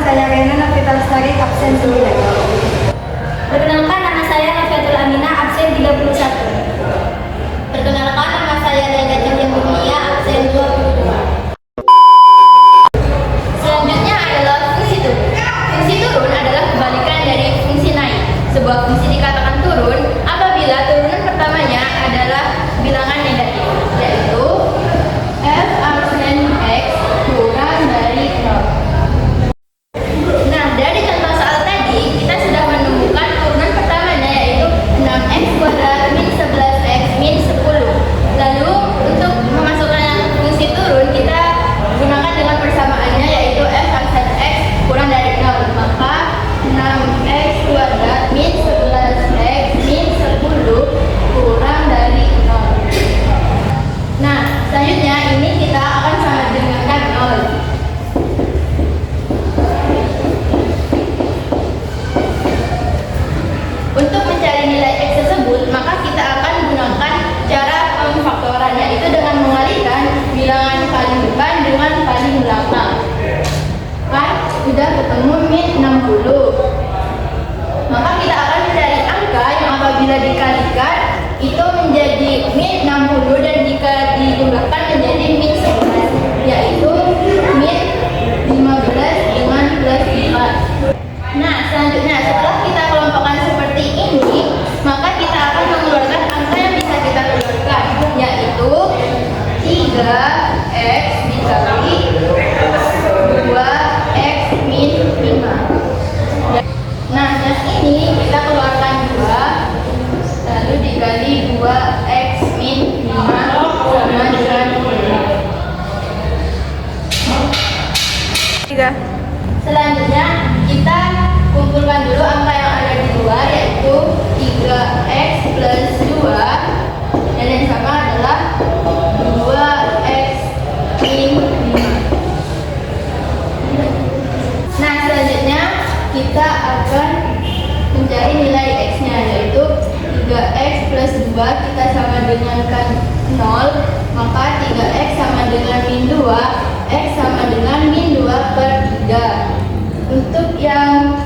saya Rena Novita Lestari, absen 9. Perkenalkan, nama saya Noviatul Aminah, absen 31. Perkenalkan, nama saya Lena Cahya Mulia, absen 22. Selanjutnya adalah fungsi turun. Fungsi turun adalah kebalikan dari fungsi naik. Sebuah fungsi dikatakan turun apabila turunan pertamanya adalah bilangan negatif, yaitu f absen x kurang dari 0. Nah, dari contoh soal tadi, kita sudah menemukan turunan pertamanya, yaitu 6x kuadrat min 11x min 10. Lalu, untuk memasukkan fungsi turun, kita gunakan dengan persamaannya, yaitu f absen x kurang dari 0. Maka, 6x kuadrat min 11x min 10 kurang dari 0. Nah, selanjutnya ini kita akan sama dengankan 0. Untuk mencari nilai x tersebut, maka kita akan gunakan cara pemfaktoran, yaitu dengan mengalihkan bilangan paling depan dengan paling belakang. Kan sudah ketemu min 60. Maka kita akan mencari angka yang apabila dikalikan itu menjadi min 60 dan jika dijumlahkan menjadi min 11, yaitu min 15 dengan plus 4. Nah, selanjutnya setelah kita kelompokkan seperti ini, maka kita akan mengeluarkan angka yang bisa kita keluarkan, yaitu 3x dikali 2x min 5. Nah, yang ini kita keluarkan 2, lalu dikali 2x min 5 sama dengan 3. Selanjutnya kita kumpulkan dulu angka yang ada di luar, yaitu 3x plus 2 dan yang sama adalah 2x min 5. Nah, selanjutnya kita akan mencari nilai x-nya, yaitu 3x plus 2 kita sama dengankan 0, maka 3x sama dengan min 2, x sama dengan min 2 per 3. Untuk yang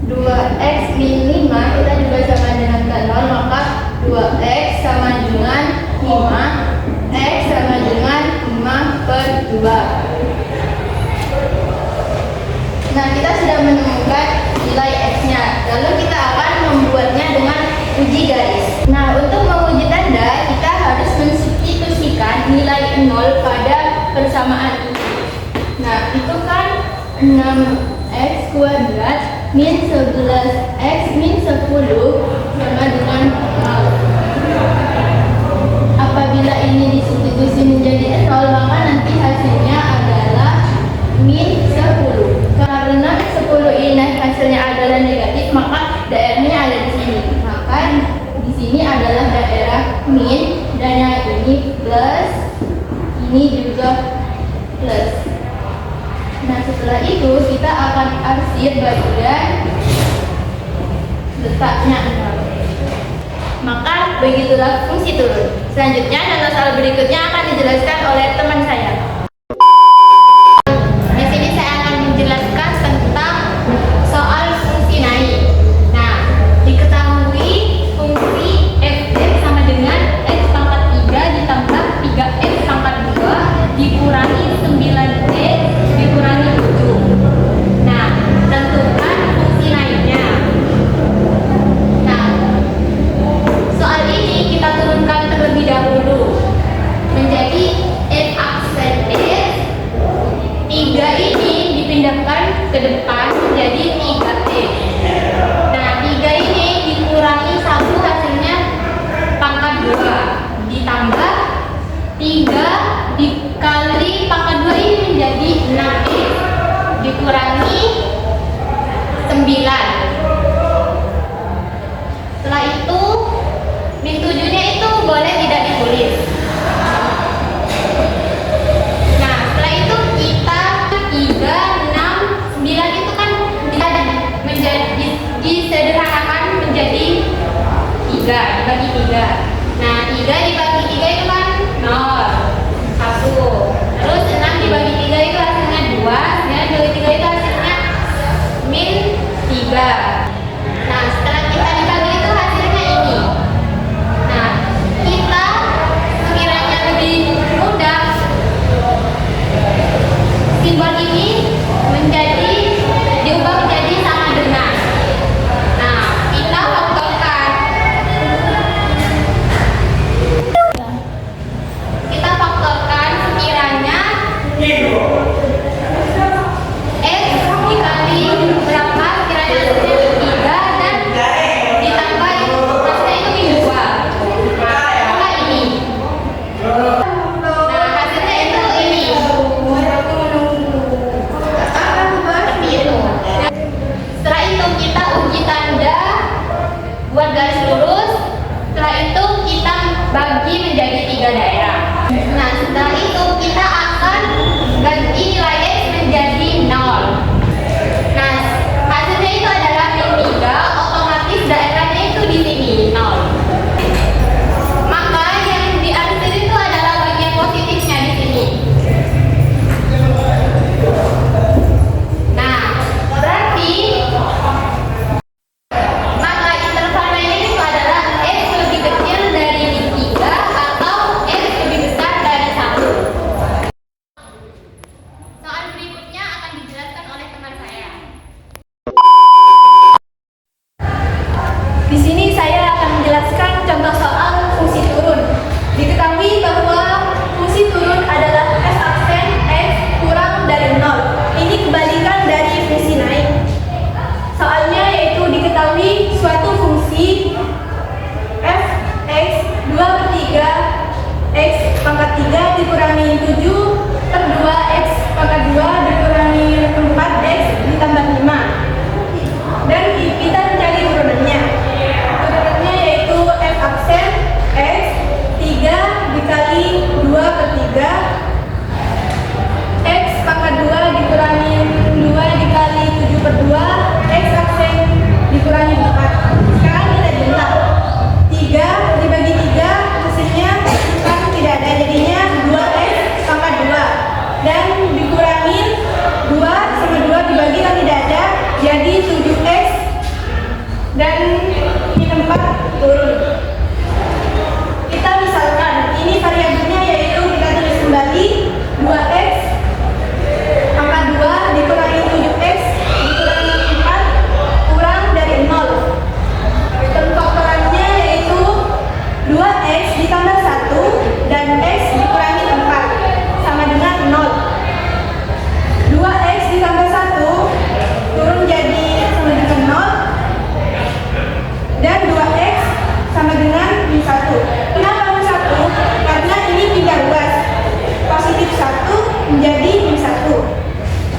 2x min 5 kita juga sama dengan 0, maka 2x sama dengan 5, x sama dengan 5 per 2. Nah, kita sudah menemukan nilai x-nya, lalu kita akan membuatnya dengan uji garis. Nah, untuk menguji tanda kita harus mensubstitusikan nilai 0 pada persamaan ini. Nah, itu kan 6x kuadrat min 11x min 10 sama dengan 0. Apabila ini disubstitusi menjadi 0, maka nanti hasilnya adalah min 10. Karena 10 ini hasilnya adalah negatif, maka daerahnya ada di sini. Maka di sini adalah daerah min dan yang ini plus, ini juga plus. Nah, setelah itu kita akan arsir bagian letaknya 0. Maka begitulah fungsi turun. Selanjutnya contoh soal berikutnya akan dijelaskan oleh teman saya. Di sini saya akan menjelaskan tentang soal fungsi naik. Nah, diketahui fungsi f(z) sama dengan x pangkat 3 ditambah 3x pangkat 2 dikurangi 9z dikurangi 7. Nah, tentukan fungsi naiknya. Nah, soal ini kita turunkan terlebih dahulu menjadi f absen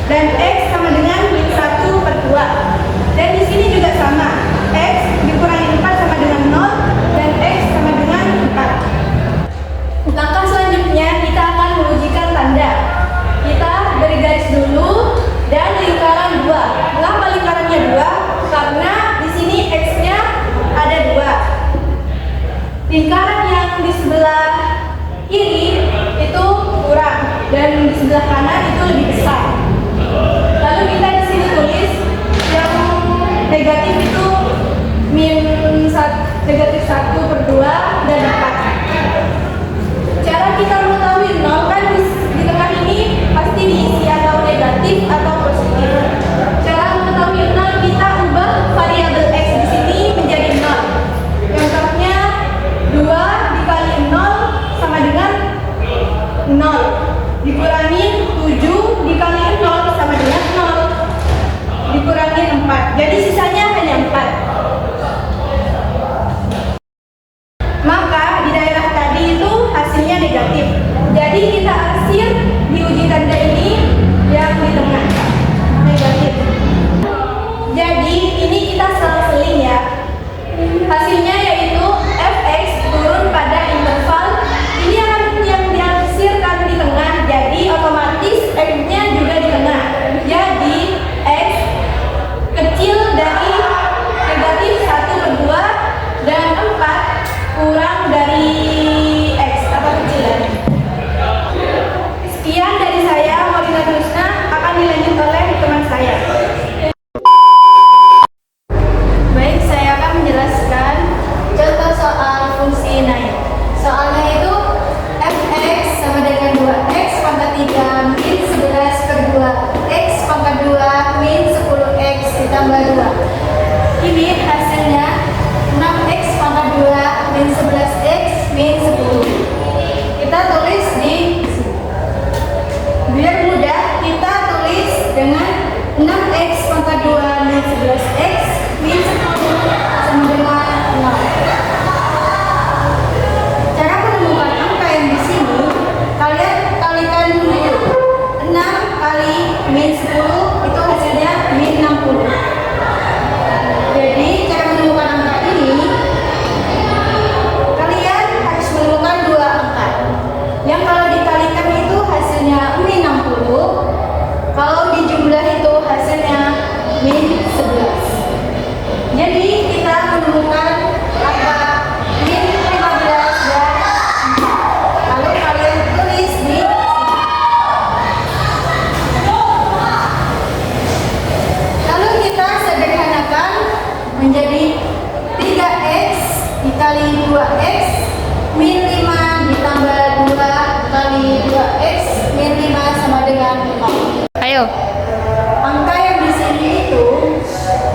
dan X sama dengan min 1 per 2. Dan di sini juga sama, X dikurangi 4 sama dengan 0 dan X sama dengan 4. Langkah selanjutnya kita akan mengujikan tanda. Kita beri garis dulu dan lingkaran 2. Mengapa lingkarannya 2? Karena di sini X-nya ada 2. Lingkaran yang di sebelah kiri itu kurang dan di sebelah kanan itu lebih besar. Lalu kita di sini tulis yang negatif itu negatif 1 per 2 dan 4. Cara kita mengetahui 0 kan di tengah ini pasti diisi atau negatif atau positif. Cara mengetahui 0 kita ubah variabel X di sini menjadi 0. Contohnya 2 dikali 0 sama dengan 0. Dikurangi 7 dikali 0 sama dengan 0. Dikurangi 4. Jadi sisanya hanya 4. Maka di daerah tadi itu hasilnya negatif. Jadi kita arsir di uji tanda ini yang di tengah negatif. Jadi ini kita seling ya. Hasilnya yaitu fx turun pada interval ini yang diarsirkan di tengah. Jadi otomatis x-nya juga di tengah. Jadi x kecil dari negatif 1 per 2 dan 4 kurang dari X atau kecilan. Sekian dari saya, Maulina Husna, akan dilanjut oleh teman saya. Baik, saya akan menjelaskan contoh soal fungsi naik. Soalnya itu fx sama dengan 2x pangkat 3 min 11 per 2 x pangkat 2 min 10x ditambah 2. Ini hasilnya 6x pangkat 2 min 11x min 10. Kita tulis di sini. Biar mudah, kita tulis dengan 6x pangkat 2 min 11x min 10 sama dengan 0. Cara menemukan angka yang di sini, kalian kalikan dulu. 6 kali min 10 itu hasilnya min 60. Jadi cara menemukan angka ini, kalian harus menemukan dua angka. Yang kalau dikalikan itu hasilnya min 60. Kalau dijumlah itu hasilnya min 11. Jadi kita menemukan angka min 15 dan 4. Lalu kalian tulis di sini. Lalu kita sederhanakan menjadi 3x dikali 2x min 5 ditambah 2 kali 2x min 5 sama dengan 0. Ayo. Angka yang di sini itu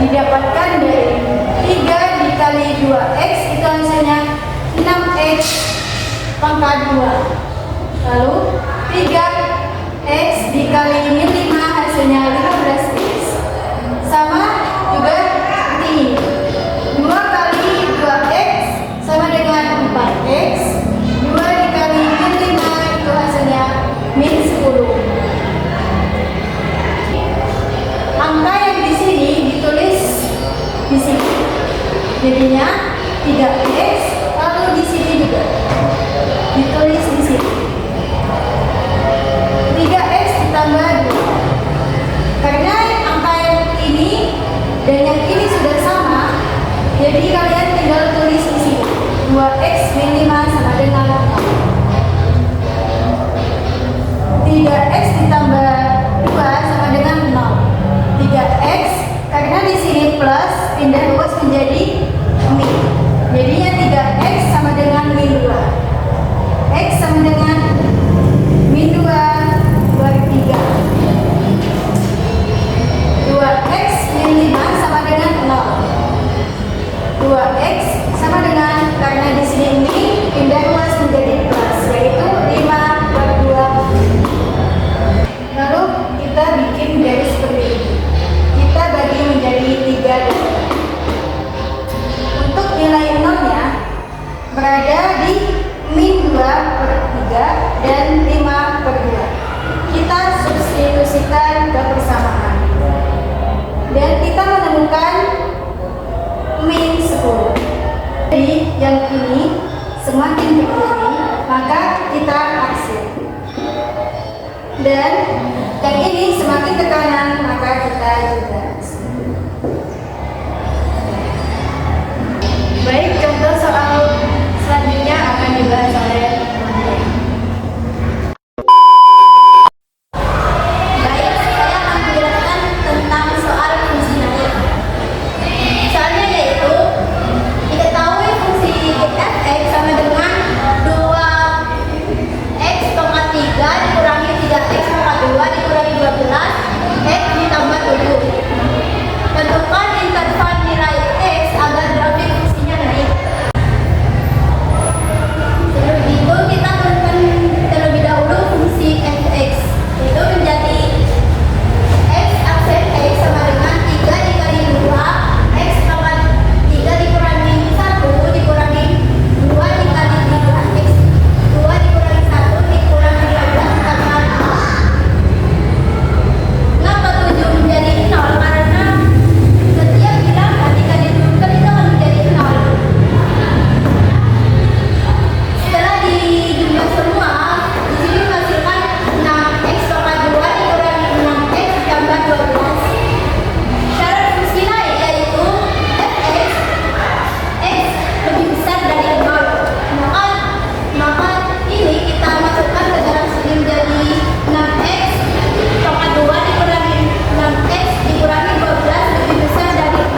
didapatkan dari 3 dikali 2x itu hasilnya 6x pangkat 2. Lalu 3x dikali min 5 hasilnya 15x. Sama juga seperti ini. 2 kali 2x sama dengan 4x. 2 dikali min 5 itu hasilnya min 10. Angka yang di sini ditulis di sini. Jadinya 3x, lalu di sini juga ditulis di sini. 3x ditambah 2. Karena angka yang ini dan yang ini sudah sama, jadi kalian tinggal tulis di sini. 2x min 5 sama dengan 0. 3x ditambah 2 sama dengan 0. 3x karena di sini plus pindah ruas menjadi min. Jadinya 3x sama dengan min 2. X sama dengan min 2 per 3. 2x min 5 sama dengan 0. 2x sama dengan, karena di sini min pindah ruas menjadi plus, yaitu 5 per 2. Lalu kita bikin garis seperti ini. Kita bagi menjadi 3 dan 4. Untuk nilai 0-nya berada di min 2 per 3 dan 5 per 2. Kita substitusikan ke persen. yang ini semakin ke kiri, maka kita aksen. Dan yang ini semakin ke kanan, maka kita juga aksen. Baik, contoh soal selanjutnya akan dibahas oleh teman-teman. Baik, saya akan menjelaskan tentang soal fungsi naik. Soalnya yaitu diketahui fungsi f(x) sama dengan 2x pangkat 3 dikurangi 3x pangkat 2 dikurangi 12 x ditambah 7. Tentukan interval nilai x agar grafik fungsinya naik. Sebelum itu kita turunkan terlebih dahulu fungsi f(x), yaitu menjadi x aksen x sama dengan 3 dikali 2 x pangkat 3 dikurangi 1 dikurangi 2 dikali 3 x 2 dikurangi 1 dikurangi 12 tambah 0. Kenapa 7 menjadi 0? Karena setiap bilangan jika diturunkan itu akan menjadi 0. Setelah dijumlah semua, di sini menghasilkan 6x pangkat 2 dikurangi 6x ditambah 12. Syarat fungsi naik yaitu f(x), x lebih besar dari 0. Maka ini kita masukkan ke dalam sini menjadi 6x pangkat 2 dikurangi 6x dikurangi 12 lebih besar dari 0.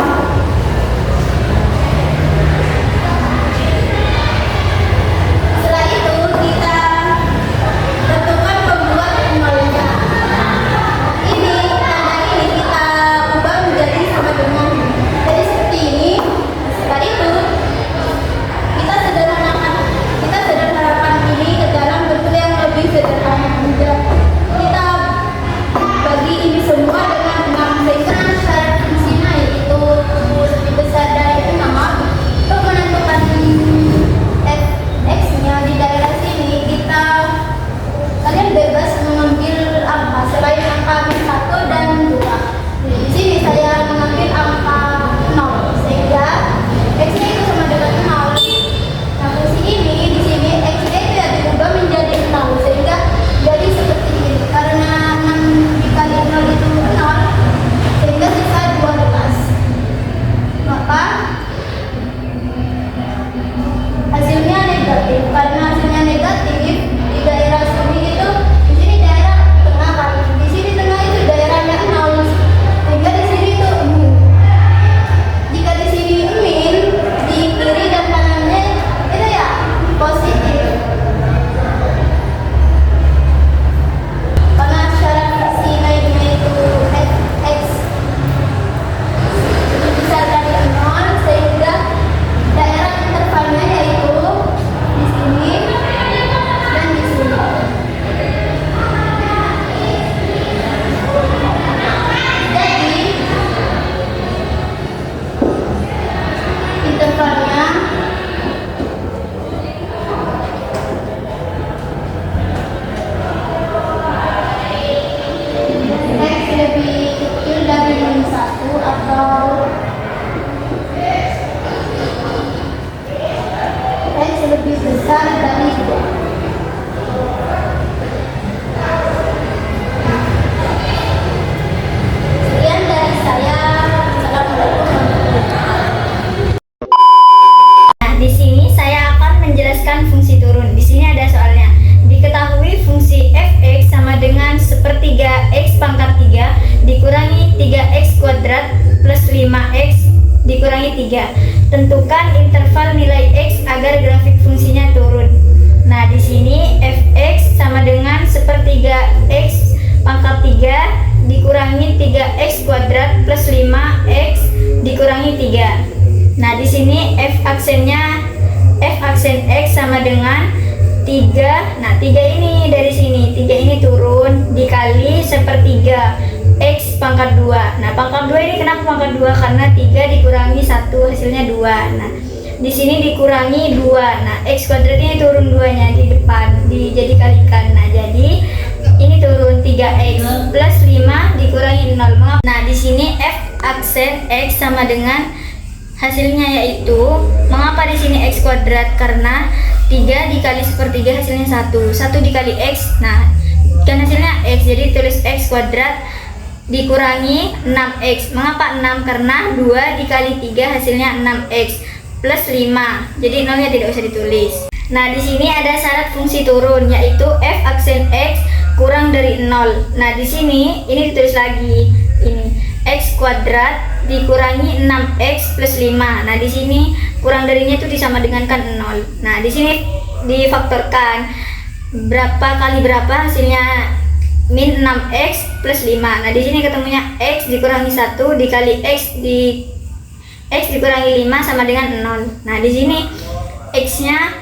Setelah itu kita tentukan pembuat nolnya. Ini tanda ini kita ubah menjadi sama dengan, jadi seperti ini. Setelah itu kita sederhanakan ini ke dalam bentuk yang lebih sederhana. Kita bagi ini semua dengan 6 sehingga syarat fungsi naik itu lebih besar dari 6. Untuk menentukan f(x)-nya di daerah sini, kalian bebas mengambil angka selain angka 1 dan 2. Di sini saya mengambil angka 0 sehingga x-nya itu sama dengan 0. Nah, fungsi ini di sini x-nya itu ya diubah menjadi 0 sehingga jadi seperti ini. Karena 6 dikali 0 itu 0 sehingga sisa 12. Maka hasilnya negatif. Karena hasilnya negatif di daerah sini itu, di sini daerah tengah kan, di sini tengah itu daerahnya 0 sehingga di sini itu min. Jika di sini min, di kiri dan kanannya itu ya positif. Karena syarat fungsi naiknya itu f(x) lebih besar dari 0 sehingga daerah intervalnya yaitu di sini dan di sini. Jadi intervalnya x lebih kecil dari min 1 atau x lebih besar dari 2. Sekian dari saya. Assalamualaikum warahmatullahi wabarakatuh. Nah, di sini saya akan menjelaskan fungsi turun. Di sini ada soalnya. Diketahui fungsi f(x) sama dengan sepertiga x pangkat 3 dikurangi 3x kuadrat plus 5x dikurangi 3. Tentukan interval nilai x agar grafik fungsinya turun. Nah, di sini f(x) sama dengan sepertiga x pangkat 3 dikurangi 3x kuadrat plus 5x dikurangi 3. Nah, di sini f aksen x sama dengan 3. Nah, 3 ini dari sini, 3 ini turun dikali sepertiga x pangkat 2. Nah, pangkat 2 ini kenapa pangkat 2? Karena 3 dikurangi 1 hasilnya 2. Nah, di sini dikurangi 2. Nah, x kuadratnya turun 2-nya di depan, jadi kalikan. Nah, jadi ini turun 3x plus 5 dikurangi 0. Nah, di sini f aksen x sama dengan Hasilnya yaitu, mengapa di sini x kuadrat? Karena 3 dikali sepertiga hasilnya 1. 1 dikali x, nah kan hasilnya x, jadi tulis x kuadrat dikurangi 6x. Mengapa 6? Karena 2 dikali 3 hasilnya 6x plus 5. Jadi nolnya tidak usah ditulis. Nah, di sini ada syarat fungsi turun, yaitu f aksen x kurang dari 0. Nah, di sini ini ditulis lagi. Ini x kuadrat dikurangi 6x plus 5. Nah, di sini kurang darinya itu disama dengankan 0. Nah, di sini difaktorkan. Berapa kali berapa hasilnya min 6x plus 5. Nah, di sini ketemunya x dikurangi 1 dikali x dikurangi 5 sama dengan 0. Nah, di sini x-nya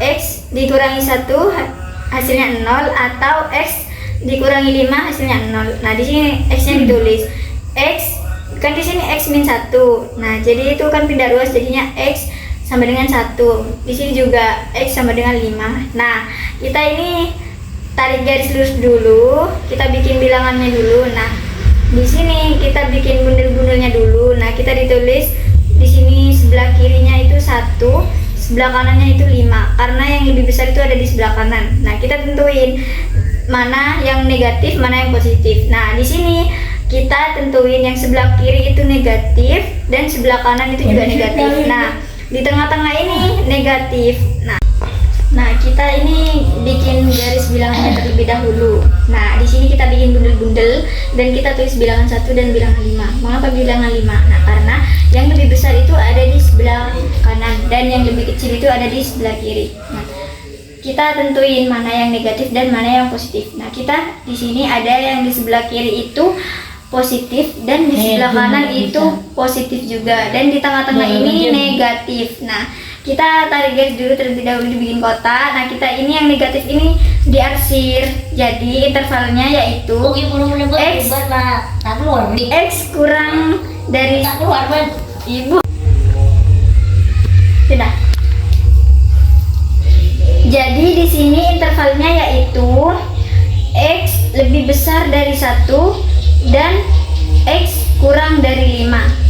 x dikurangi 1 hasilnya 0 atau x dikurangi 5 hasilnya 0. Nah, di sini x-nya ditulis x kan di sini x min 1. Nah, jadi itu kan pindah ruas jadinya x sama dengan 1. Di sini juga x sama dengan 5. Nah, kita ini tarik garis lurus dulu, kita bikin bilangannya dulu. Nah, di sini kita bikin bundel-bundelnya dulu. Nah, kita ditulis di sini sebelah kirinya itu 1, sebelah kanannya itu 5. Karena yang lebih besar itu ada di sebelah kanan. Nah, kita tentuin mana yang negatif, mana yang positif. Nah, di sini kita tentuin yang sebelah kiri itu negatif dan sebelah kanan itu juga negatif. Nah, di tengah-tengah ini negatif. Nah, kita ini bikin garis bilangannya terlebih dahulu. Nah, di sini kita bikin bundel-bundel dan kita tulis bilangan 1 dan bilangan 5. Mengapa bilangan 5? Nah, karena yang lebih besar itu ada di sebelah kanan dan yang lebih kecil itu ada di sebelah kiri. Nah, kita tentuin mana yang negatif dan mana yang positif. Nah, kita di sini ada yang di sebelah kiri itu positif dan di sebelah kanan itu positif juga, dan di tengah-tengah ini negatif. Nah, kita tarik garis dulu terlebih dahulu dibikin kotak. Nah, kita ini yang negatif ini diarsir. Jadi intervalnya yaitu x kurang dari ibu. Sudah. Jadi di sini intervalnya yaitu x lebih besar dari 1 dan x kurang dari 5.